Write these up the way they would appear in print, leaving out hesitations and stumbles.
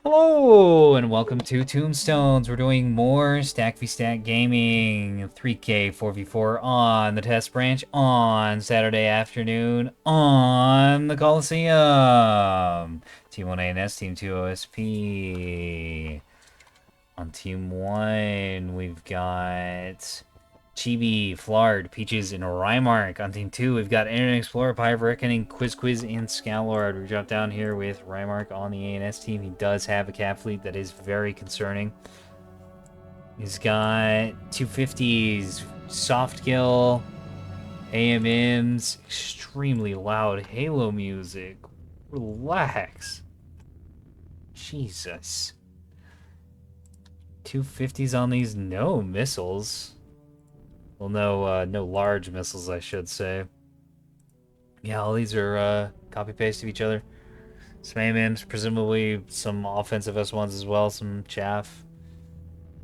Hello and welcome to Tombstones. We're doing more Stack v Stack gaming, 3K 4v4 on the test branch on Saturday afternoon on the Coliseum. Team 1 ANS, Team 2 OSP. On Team 1, we've got Chibi, Flard, Peaches, and Rymark. On Team 2, we've got Internet Explorer, Pie of Reckoning, Quiz, and Scalord. We drop down here with Rymark on the ANS team. He does have a cap fleet that is very concerning. He's got 250s, soft kill, AMMs, extremely loud Halo music. Relax. Jesus. 250s on these, no missiles. Well, no large missiles, I should say. Yeah, all these are copy-paste of each other. Some AMMs, presumably some offensive S1s as well, some chaff.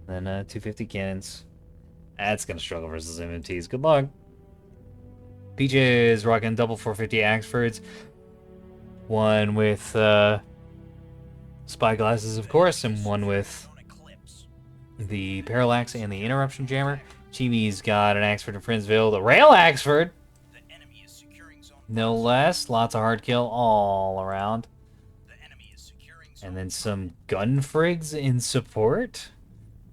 Then 250 cannons. That's going to struggle versus MMTs. Good luck. Peaches rocking double 450 Axfords. One with spy glasses, of course, and one with the Parallax and the Interruption Jammer. Chibi's got an Axford and Friendsville, the Rail Axford. No less. Lots of hard kill all around. And then some gun frigs in support.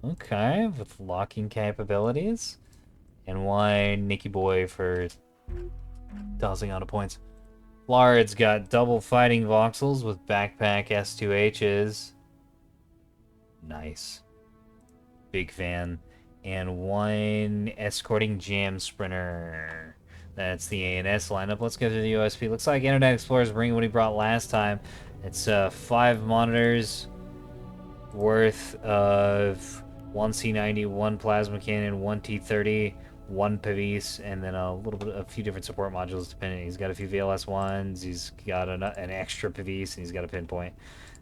Okay, with locking capabilities. And one Nicky Boy for tossing out of points. Flard's got double fighting voxels with backpack S2Hs. Nice. Big fan. And one escorting jam sprinter. That's the ANS lineup. Let's go through the USP. Looks like Internet Explorer's bringing what he brought last time. It's 5 monitors worth of 1 C90, 1 plasma cannon, 1 T30, 1 Pavis, and then a few different support modules depending. He's got a few VLS ones. He's got an extra Pavis, and he's got a pinpoint.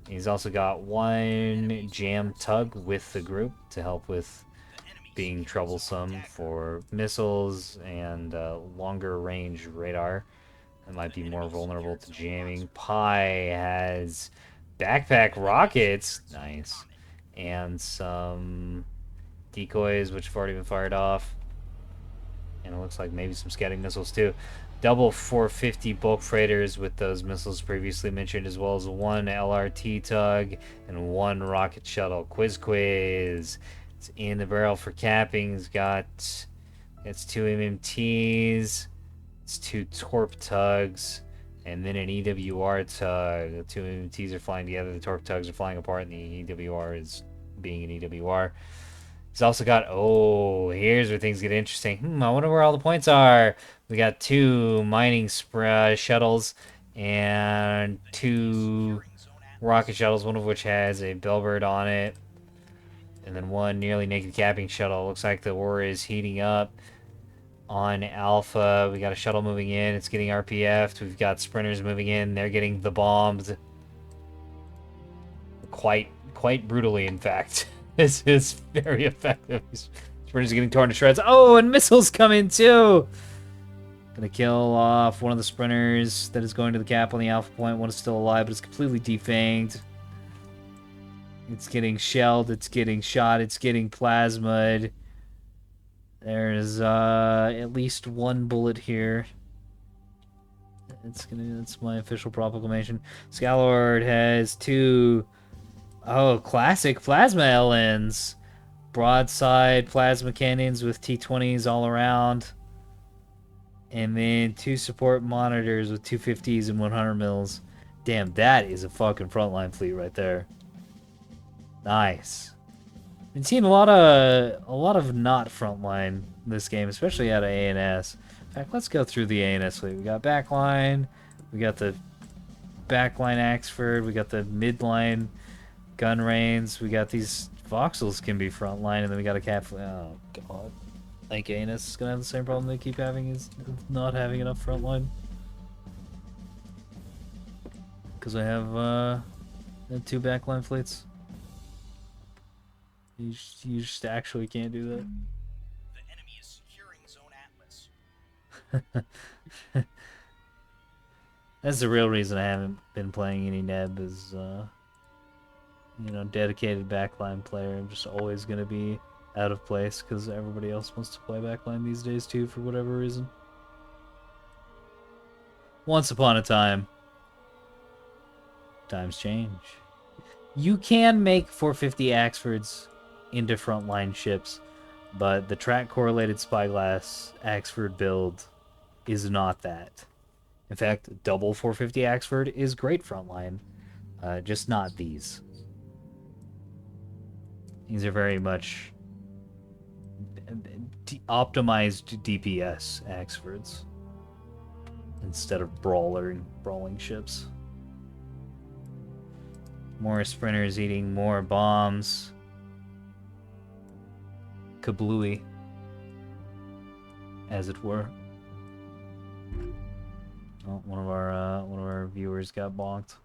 He's also got 1 jam tug with the group to help with being troublesome for missiles and longer range radar. That might be more vulnerable to jamming. Pi has backpack rockets, nice, and some decoys which have already been fired off. And it looks like maybe some scouting missiles too. Double 450 bulk freighters with those missiles previously mentioned, as well as 1 LRT tug and 1 rocket shuttle. Quiz. It's in the barrel for capping. It's 2 MMTs. It's 2 Torp tugs. And then an EWR tug. The 2 MMTs are flying together. The Torp tugs are flying apart. And the EWR is being an EWR. He's also got... Oh, here's where things get interesting. I wonder where all the points are. We got 2 mining shuttles. And 2 rocket shuttles. One of which has a Bellbird on it. And then 1 nearly naked capping shuttle. Looks like the war is heating up on Alpha. We got a shuttle moving in. It's getting RPF'd. We've got sprinters moving in. They're getting the bombed. Quite brutally, in fact. This is very effective. Sprinters are getting torn to shreds. Oh, and missiles come in too! Gonna kill off one of the sprinters that is going to the cap on the Alpha point. One is still alive, but it's completely defanged. It's getting shelled, it's getting shot, it's getting plasmid. There's at least 1 bullet here. That's my official proclamation. Scalord has 2 classic plasma LNs. Broadside plasma cannons with T20s all around. And then 2 support monitors with 250s and 100 mils. Damn, that is a fucking frontline fleet right there. Nice. Been seeing a lot of not frontline this game, especially out of ANS. In fact, let's go through the ANS fleet. We got backline, we got the backline Axford, we got the midline gun reins, we got these voxels can be frontline, and then we got a cap. Oh god, I think ANS is gonna have the same problem they keep having, is not having enough frontline. Because I have 2 backline fleets. You just actually can't do that. The enemy is securing Zone Atlas. That's the real reason I haven't been playing any Neb, is you know, dedicated backline player. I'm just always going to be out of place because everybody else wants to play backline these days too for whatever reason. Once upon a time, times change. You can make 450 Axfords into frontline ships, but the track correlated Spyglass Axford build is not that. In fact, double 450 Axford is great frontline, just not these. These are very much optimized DPS Axfords instead of brawling ships. More sprinters eating more bombs. Kablooey, as it were. Oh, one of our viewers got bonked.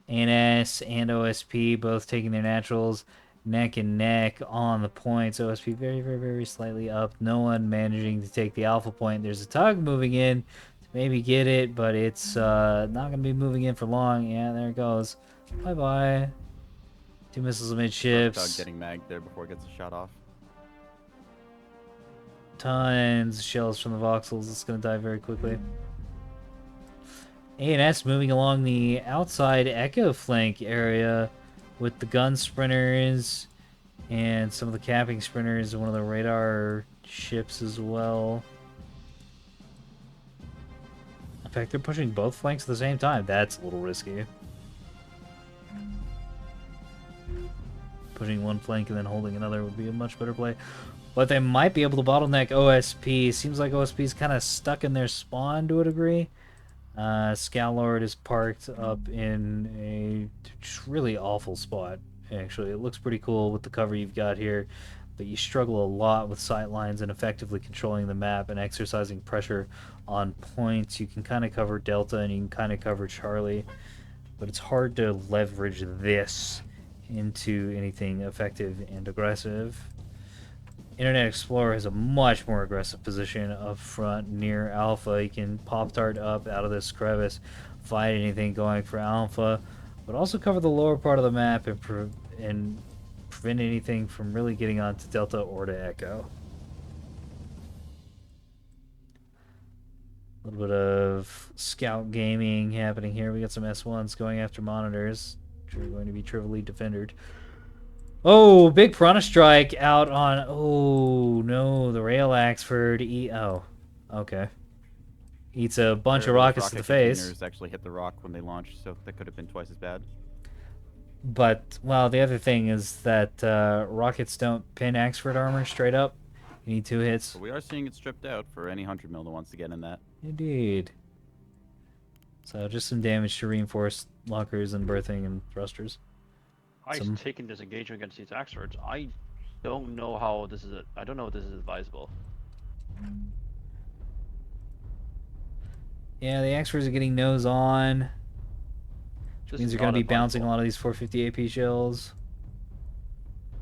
ANS and OSP both taking their naturals neck and neck on the points. OSP very, very, very slightly up. No one managing to take the alpha point. There's a tug moving in to maybe get it, but it's not going to be moving in for long. Yeah, there it goes. Bye-bye. 2 missiles amidships. Tug getting magged there before it gets a shot off. Tons of shells from the voxels. It's going to die very quickly. ANS moving along the outside Echo flank area with the gun sprinters and some of the capping sprinters and one of the radar ships as well. In fact, they're pushing both flanks at the same time. That's a little risky. Pushing one flank and then holding another would be a much better play. But they might be able to bottleneck OSP. Seems like OSP's kind of stuck in their spawn to a degree. Scalord is parked up in a really awful spot, actually. It looks pretty cool with the cover you've got here, but you struggle a lot with sight lines and effectively controlling the map and exercising pressure on points. You can kind of cover Delta and you can kind of cover Charlie, but it's hard to leverage this into anything effective and aggressive. Internet Explorer has a much more aggressive position up front near Alpha. You can Pop-Tart up out of this crevice, fight anything going for Alpha, but also cover the lower part of the map and prevent anything from really getting onto Delta or to Echo. A little bit of scout gaming happening here. We got some S1s going after monitors, which are going to be trivially defended. Oh, big Piranha Strike out on... Oh, no. The Rail Axford... Oh, okay. Eats a bunch of rockets to the face. Containers actually hit the rock when they launched, so that could have been twice as bad. But, well, the other thing is that rockets don't pin Axford armor straight up. You need 2 hits. But we are seeing it stripped out for any 100 mil that wants to get in that. Indeed. So just some damage to reinforced lockers and berthing and thrusters. Ice taking this engagement against these Axfords. I don't know how this is. I don't know if this is advisable. Yeah, the Axfords are getting nose on. Which means they're going to be bouncing a lot of these 450 AP shells.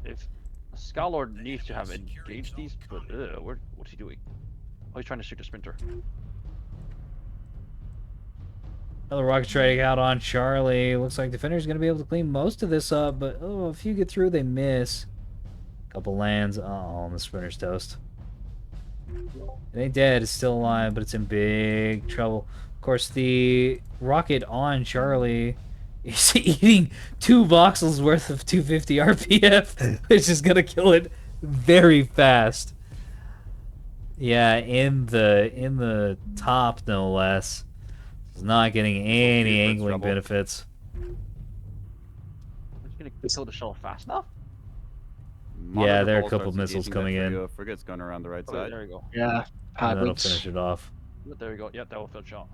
If Scalord needs to have engaged these, but what's he doing? Oh, he's trying to shoot a sprinter. Another rocket strike out on Charlie. Looks like Defender's going to be able to clean most of this up, but oh, if you get through, they miss. Couple lands. Oh, and the sprinter's toast. It ain't dead. It's still alive, but it's in big trouble. Of course, the rocket on Charlie is eating 2 voxels worth of 250 RPF, which is going to kill it very fast. Yeah, in the top, no less. It's not getting any angling benefits. Is he gonna kill the shell fast enough? Yeah, there are a couple missiles coming in. Frigate's going around the right Oh, side. there you go. Yeah, And that'll finish it off. There you go. Yeah, that will finish shot.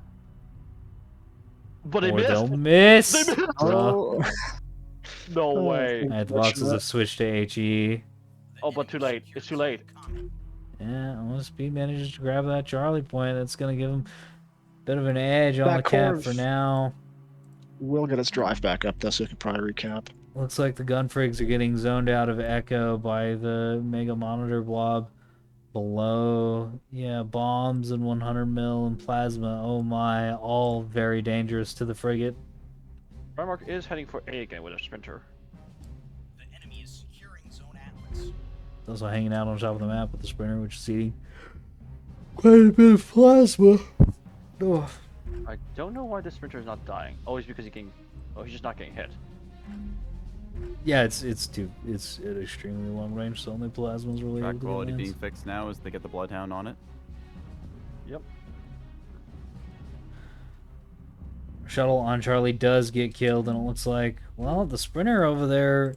But they Or missed. they'll miss. They missed. Oh. No way. Alright, the voxels have switched to HE. Oh, but too late. It's too late. Yeah, OSP manages to grab that Charlie point. That's going to give him a bit of an edge on That the cap Corv for now. We'll get its drive back up, though, so we can probably recap. Looks like the gunfrigs are getting zoned out of Echo by the Mega Monitor blob below. Yeah, bombs and 100 mil and plasma. Oh my, all very dangerous to the frigate. Primarch is heading for A again with a sprinter. The enemy is securing Zone Atlas. It's also hanging out on top of the map with the sprinter, which is eating quite a bit of plasma. Oh. I don't know why the sprinter is not dying. Oh, it's because he's getting. Oh, he's just not getting hit. Yeah, it's at extremely long range, so only plasma's really Track able to quality get being lands. fixed now as they get the Bloodhound on it. Yep. Shuttle on Charlie does get killed, and it looks like, well, the sprinter over there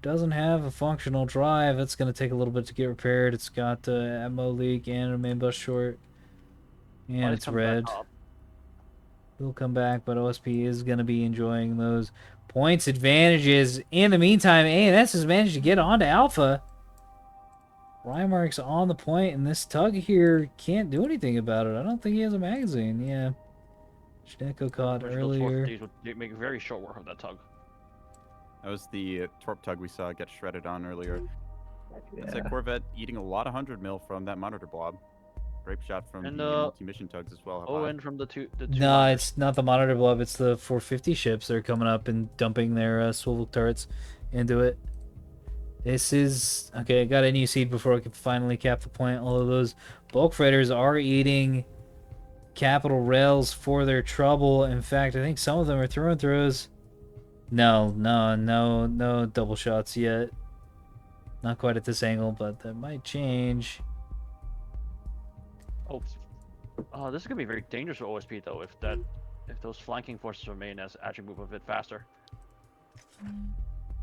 doesn't have a functional drive. It's going to take a little bit to get repaired. It's got ammo leak and a main bus short, and Might it's come back red. up. We'll come back, but OSP is going to be enjoying those points advantages. In the meantime, ANS has managed to get onto Alpha. Rymark's on the point, and this tug here can't do anything about it. I don't think he has a magazine. Yeah. Shneko caught Original Torp earlier. these would make very short work of that tug. That was the Torp tug we saw get shredded on earlier. It's that Corvette eating a lot of 100 mil from that monitor blob. Great shot from And, the multi-mission tugs as well. Owen from the two. No, monitors. it's not the monitor blob. It's the 450 ships. They're coming up and dumping their swivel turrets into it. This is... Okay, I got a new seed before I can finally cap the point. All of those bulk freighters are eating capital rails for their trouble. In fact, I think some of them are through and throws. No double shots yet. Not quite at this angle, but that might change. Oh, this is gonna be very dangerous for OSP though. If those flanking forces from ANS actually move a bit faster.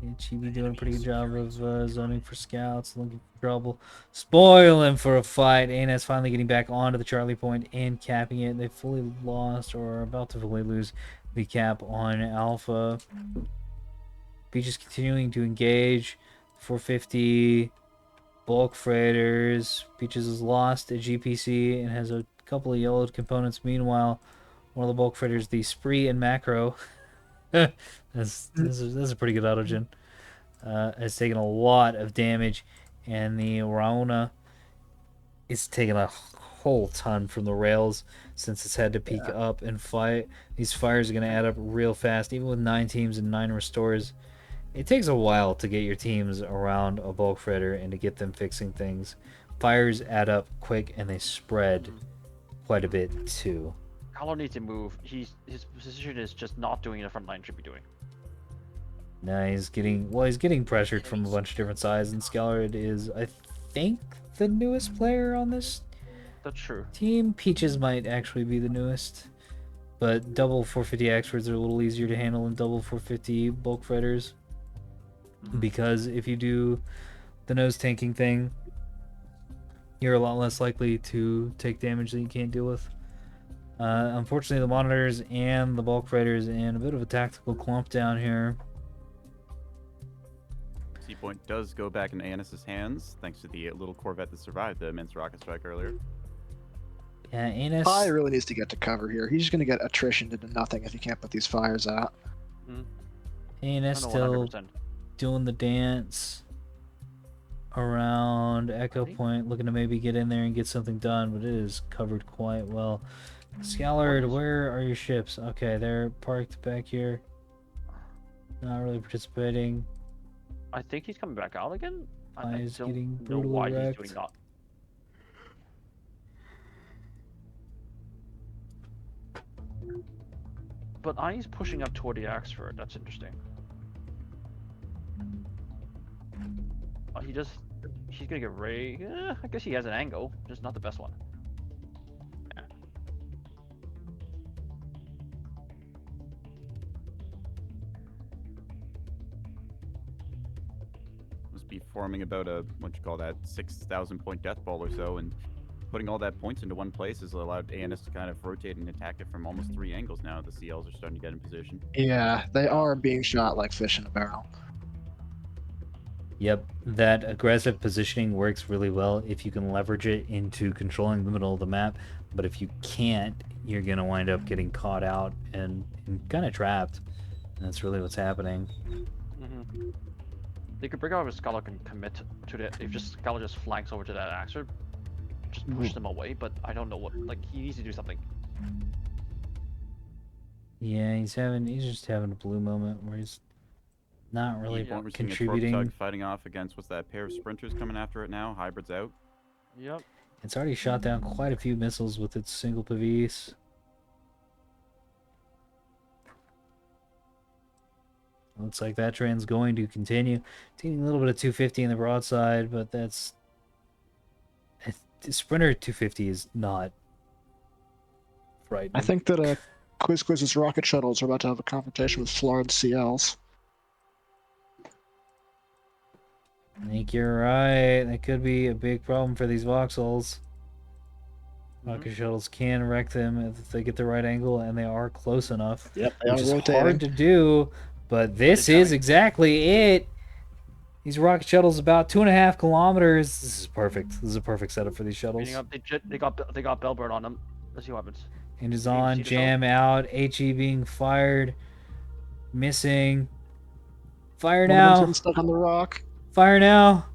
Yeah, Chibi doing a pretty good job of zoning for scouts, looking for trouble, spoiling for a fight. ANS finally getting back onto the Charlie point and capping it. They fully lost or are about to fully lose the cap on Alpha. Beach is continuing to engage. 450 bulk freighters. Beaches is lost at GPC and has a couple of yellowed components. Meanwhile, one of the bulk freighters, the Spree and Macro, that's a pretty good autogen, has taken a lot of damage, and the Raona is taking a whole ton from the rails since it's had to peek up and fight. These fires are going to add up real fast, even with 9 teams and 9 restores. It takes a while to get your teams around a bulk freighter and to get them fixing things. Fires add up quick and they spread quite a bit too. Carlo needs to move. His position is just not doing the front line should be doing. Now he's getting pressured from a bunch of different sides, and Scallard is, I think, the newest player on this That's true. team. Peaches might actually be the newest, but double 450 experts are a little easier to handle than double 450 bulk freighters, because if you do the nose tanking thing, you're a lot less likely to take damage that you can't deal with. Unfortunately, the monitors and the bulk freighters in a bit of a tactical clump down here. C-point does go back in ANS's hands, thanks to the little Corvette that survived the immense rocket strike earlier. Yeah, Anus. Pi really needs to get to cover here. He's just going to get attrition into nothing if he can't put these fires out. Anus I know still 100%. doing the dance around Echo Point, looking to maybe get in there and get something done, but it is covered quite well. Scallard, where are your ships? Okay, they're parked back here. Not really participating. I think he's coming back out again. Pi I is don't getting know brutally why he's wrecked. doing that. But I's pushing up toward the Axford. That's interesting. He's gonna get Ray. I guess he has an angle, just not the best one. Must be forming about a, what you call that, 6,000 point death ball or so, and putting all that points into one place has allowed ANS to kind of rotate and attack it from almost 3 angles now. The CLs are starting to get in position. Yeah, they are being shot like fish in a barrel. Yep, that aggressive positioning works really well if you can leverage it into controlling the middle of the map, but if you can't, you're going to wind up getting caught out and kind of trapped. And that's really what's happening. They could bring out if Scholar can commit to the. If just Scholar just flanks over to that Axford, just push them away. But I don't know what. Like he needs to do something. Yeah, he's just having a blue moment where he's not really Point, we're seeing a Torp contributing. Tug fighting off against, what's that, pair of sprinters coming after it now? Hybrid's out. Yep. It's already shot down quite a few missiles with its single Pavis. Looks like that trend's going to continue. Taking a little bit of 250 in the broadside, but that's... Sprinter 250 is not frightening. I think that Quiz's rocket shuttles are about to have a confrontation with Florida CLs. I think you're right. That could be a big problem for these voxels. Rocket shuttles can wreck them if they get the right angle, and they are close enough. Yep, they which are is rotating. hard to do, but this is exactly it. These rocket shuttles about 2.5 kilometers. This is perfect. This is a perfect setup for these shuttles. Up, they got Bellbird on them. Let's see what happens. And is on, jam out, HE being fired, missing. Fire One of them's now. getting stuck on the rock. Fire now.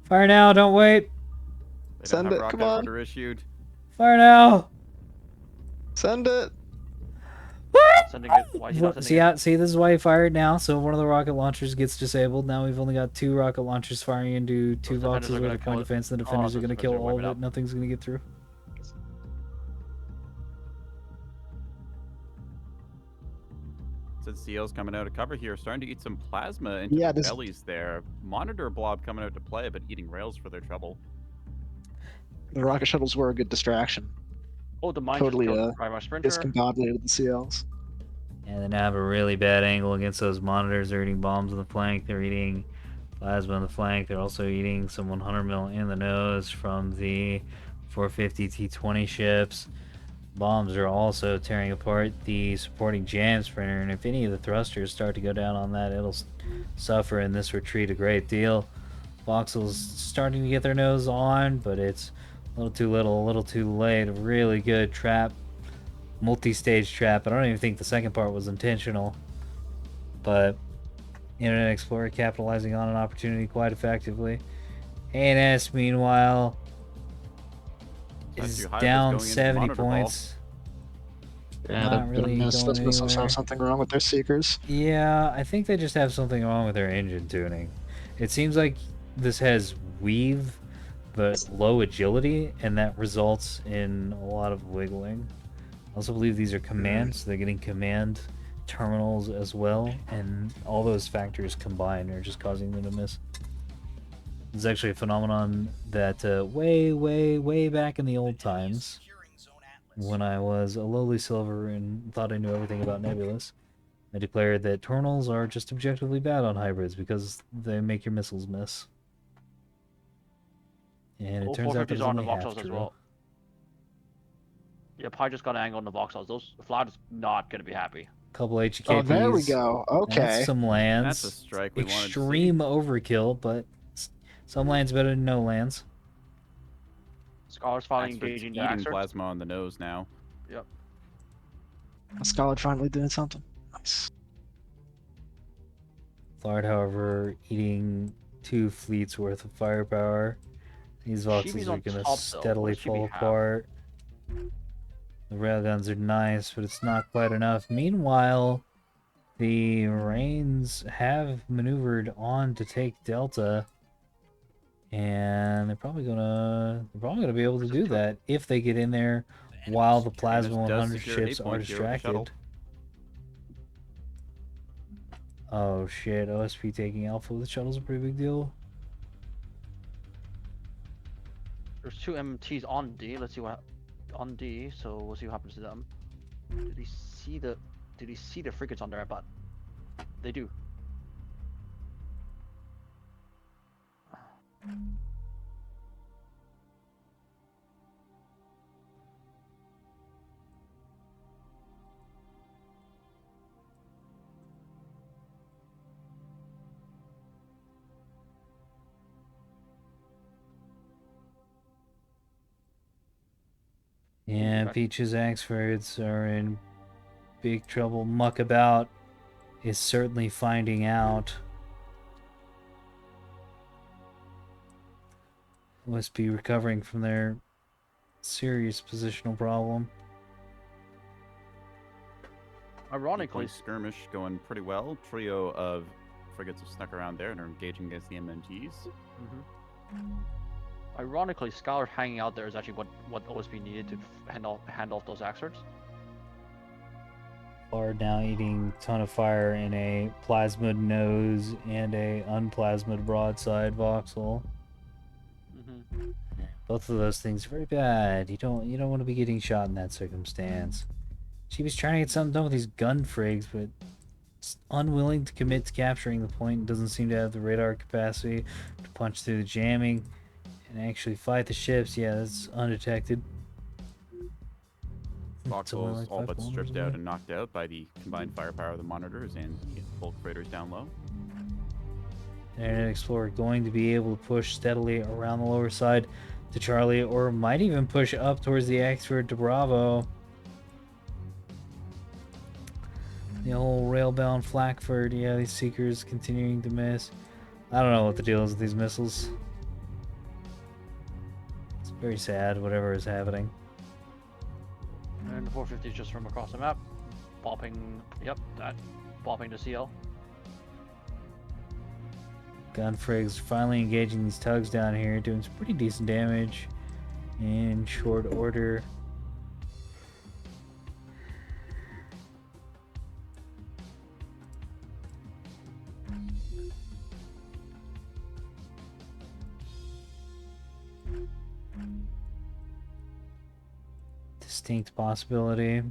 Fire now, don't wait. They Send don't have it, rocket come on. order issued. Fire now. Send it. Sending it. Why is he not sending it? See, this is why he fired now. So one of the rocket launchers gets disabled. Now we've only got 2 rocket launchers firing into 2 defenders voxels are with gonna a point kill it. defense. The Oh, defenders are the going to kill defenders are all of wiping it. up. Nothing's going to get through. Said CL's coming out of cover here, starting to eat some plasma into Yeah, the this- bellies there. Monitor blob coming out to play, but eating rails for their trouble. The rocket shuttles were a good distraction. Oh, the mine Totally, just killed my sprinter. Discombobulated the CLs. And they now have a really bad angle against those monitors. They're eating bombs on the flank. They're eating plasma on the flank. They're also eating some 100 mil in the nose from the 450 T-20 ships. Bombs are also tearing apart the supporting jam sprinter, and if any of the thrusters start to go down on that, it'll suffer in this retreat a great deal. Voxel's starting to get their nose on, but it's a little too little, a little too late. A really good trap, multi-stage trap. I don't even think the second part was intentional, but Internet Explorer capitalizing on an opportunity quite effectively. ANS, meanwhile, is down 70 points. Yeah, Not really those going missiles anywhere. have something wrong with their seekers. Yeah, I think they just have something wrong with their engine tuning. It seems like this has weave, but low agility, and that results in a lot of wiggling. I also believe these are commands, so they're getting command terminals as well, and all those factors combined are just causing them to miss. It's actually a phenomenon that way back in the old times, when I was a lowly silver and thought I knew everything about Nebulous, I declared that terminals are just objectively bad on hybrids because they make your missiles miss. And it turns out that is on the only half voxels as true. well. Yeah, Pi just got an angle on the voxels. Those Flad's not gonna be happy. Couple HKPs. Oh, there we go. Okay. That's some lands. That's a strike we Extreme overkill, but some lands better than no lands. Scholar's finally Axford's engaging the eating Axford. plasma on the nose now. Yep. A Scholar finally doing something. Nice. Flard, however, eating 2 fleets worth of firepower. These voxels Shibi's are on going to top, though. What steadily does Shibi fall have? apart. The railguns are nice, but it's not quite enough. Meanwhile, the Rains have maneuvered on to take Delta, and they're probably gonna be able to do that if they get in there while the Plasma Janus does 100 secure ships 8 are point here with the shuttle. distracted. Oh shit, OSP taking Alpha with the shuttle's a pretty big deal. There's 2 MTs on D. Let's see what on D. So we'll see what happens to them. Did he see the frigates on there? But they do. Yeah, Peach's Axfords are in big trouble. Muckabout is certainly finding out. Must be recovering from their serious positional problem. Ironically, Point skirmish going pretty well. Trio of frigates have snuck around there and are engaging against the MMTs. ironically, Scholar hanging out there is actually what OSP needed to hand off those Axards. Are now eating a ton of fire in a plasmid nose and a unplasmid broadside voxel. Both of those things are very bad. You don't want to be getting shot in that circumstance. She was trying to get something done with these gun frigs, but it's unwilling to commit to capturing the point. Doesn't seem to have the radar capacity to punch through the jamming and actually fight the ships. Yeah, that's undetected. Voxels all but stripped out and knocked out by the combined firepower of the monitors and the bulk freighters down low. Internet Explorer going to be able to push steadily around the lower side to Charlie, or might even push up towards the Axford to Bravo. The whole railbound Flackford, yeah, these Seekers continuing to miss. I don't know what the deal is with these missiles. It's very sad, whatever is happening. And the 450 is just from across the map, bopping. Yep, that bopping to CL. Gunfrigs finally engaging these tugs down here, doing some pretty decent damage in short order. Distinct possibility.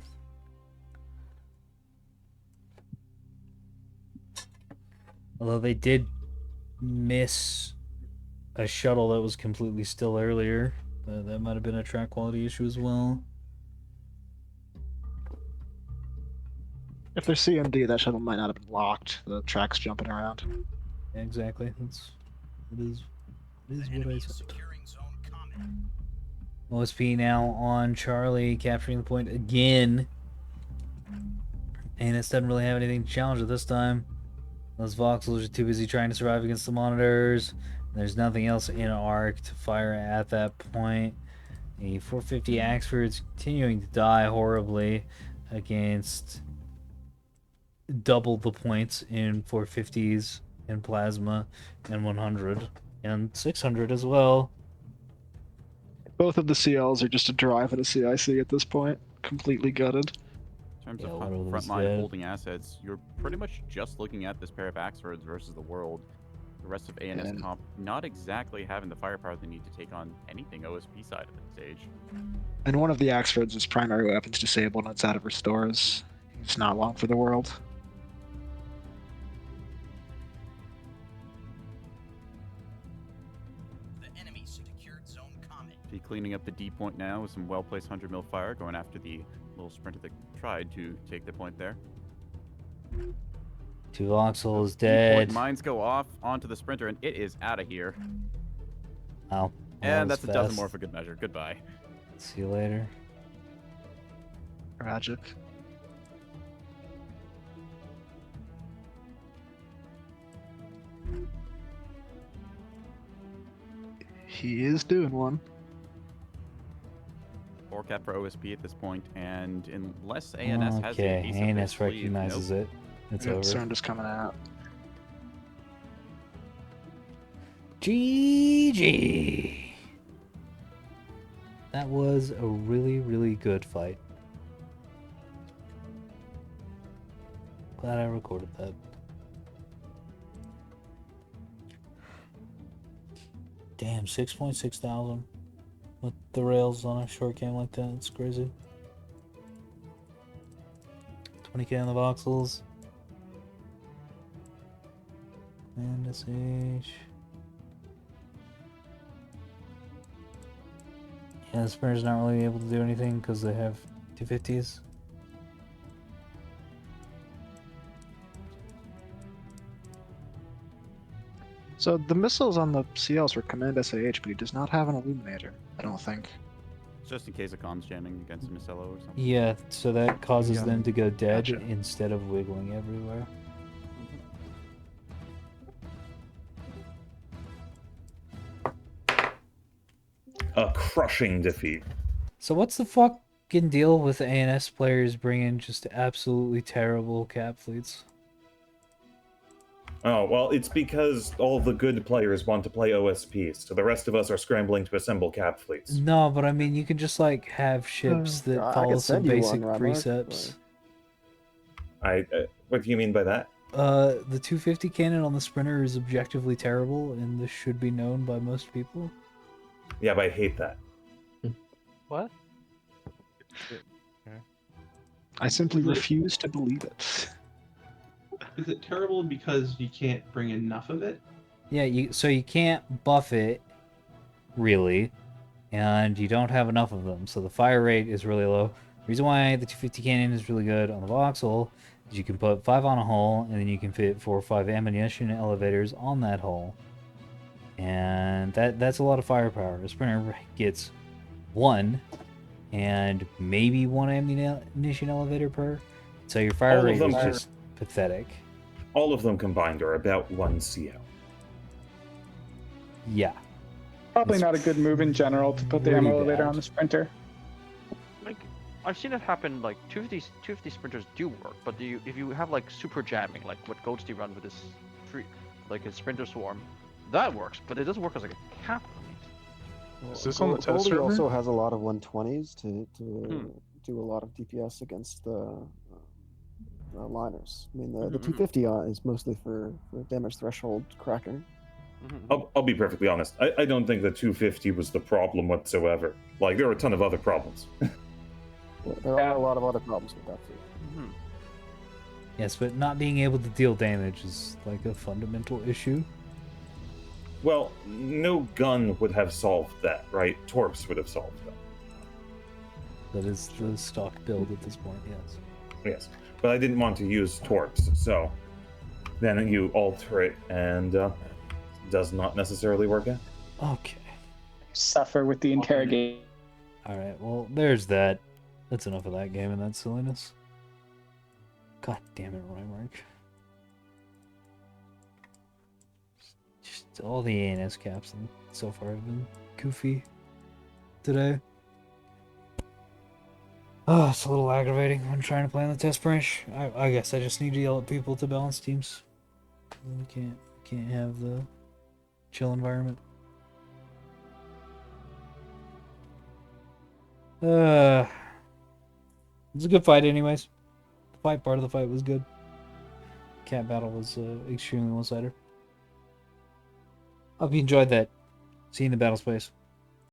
Although they did miss a shuttle that was completely still earlier. That might have been a track quality issue as well. If they're CMD, that shuttle might not have been locked. The track's jumping around. Exactly. It is The what enemy I is said. securing zone comment. OSP now on Charlie, capturing the point again. And it doesn't really have anything to challenge it this time. Those voxels are too busy trying to survive against the monitors. There's nothing else in arc to fire at that point. The 450 Axford's continuing to die horribly against double the points in 450s in plasma and 100 and 600 as well. Both of the CLs are just a drive at a CIC at this point. Completely gutted. In terms Yeah, of one of them's frontline dead. holding assets, you're pretty much just looking at this pair of Axfords versus the world. The rest of ANS And- comp not exactly having the firepower they need to take on anything OSP side at this stage. And one of the Axfords is primary weapons disabled and it's out of restores. It's not long for the world. The enemy secured zone comment. Be cleaning up the D point now with some well-placed 100 mil fire, going after the little sprinter that tried to take the point there. Two voxels D point dead. mines go off onto the sprinter, and it is out of here. Wow. And that was that's a dozen fast. more for good measure. Goodbye. See you later. Tragic. He is doing one. 4 cap for OSP at this point, and unless ANS has a Okay, piece up their ANS sleeve, recognizes nope. it. It's Yep, over. Surrender's coming out. GG. That was a really, really good fight. Glad I recorded that. Damn, 6.6 thousand with the rails on a short game like that. It's crazy. 20k on the voxels. And SH. Yeah, the Spurs not really able to do anything because they have 250s. So the missiles on the CLs were command SAH, but he does not have an illuminator, I don't think. Just in case of comms jamming against a Micello or something. Yeah, so that causes Yeah. them to go dead Gotcha. instead of wiggling everywhere. A crushing defeat. So what's the fuck can deal with ANS players bringing just absolutely terrible cap fleets. Oh, well, it's because all the good players want to play OSPs, so the rest of us are scrambling to assemble cap fleets. No, but I mean, you can just like have ships that I follow could some send you basic one, Rymark, precepts. What do you mean by that? The 250 cannon on the Sprinter is objectively terrible, and this should be known by most people. Yeah, but I hate that. What? I simply Is it- refuse to believe it. Is it terrible because you can't bring enough of it? Yeah, so you can't buff it, really, and you don't have enough of them, so the fire rate is really low. The reason why the 250 cannon is really good on the voxel is you can put 5 on a hull, and then you can fit 4 or 5 ammunition elevators on that hull. And that's a lot of firepower. A Sprinter gets 1, and maybe 1 ammunition elevator per, so your fire All of rate them is are- just pathetic. All of them combined are about 1 CL. Yeah. Probably It's not a good move in general to put the pretty ammo elevator bad. on the Sprinter. Like, I've seen it happen. Like 250 sprinters do work, but if you have like super jamming, like what Ghosty run with his free, like his sprinter swarm, that works. But it doesn't work as like a cap fleet. Is this on the test Goldie server? also has a lot of 120s to Hmm. do a lot of DPS against liners. I mean, the Mhm. 250 is mostly for damage threshold cracking. I'll be perfectly honest. I don't think the 250 was the problem whatsoever. Like, there were a ton of other problems. There are a lot of other problems with that too. Yes, but not being able to deal damage is like a fundamental issue. Well, no gun would have solved that, right? Torps would have solved that. That is the stock build at this point, yes. Yes, but I didn't want to use torps, so then you alter it, and does not necessarily work out. Okay. Suffer with the interrogate. Alright, well, there's that. That's enough of that game and that silliness. God damn it, Rymark. Just all the ANS caps so far have been goofy today. Oh, it's a little aggravating when trying to play on the test branch. I guess I just need to yell at people to balance teams. We can't have the chill environment. It was a good fight anyways. The fight part of the fight was good. Cat battle was extremely one-sided. Hope you enjoyed that. See you in the battle space.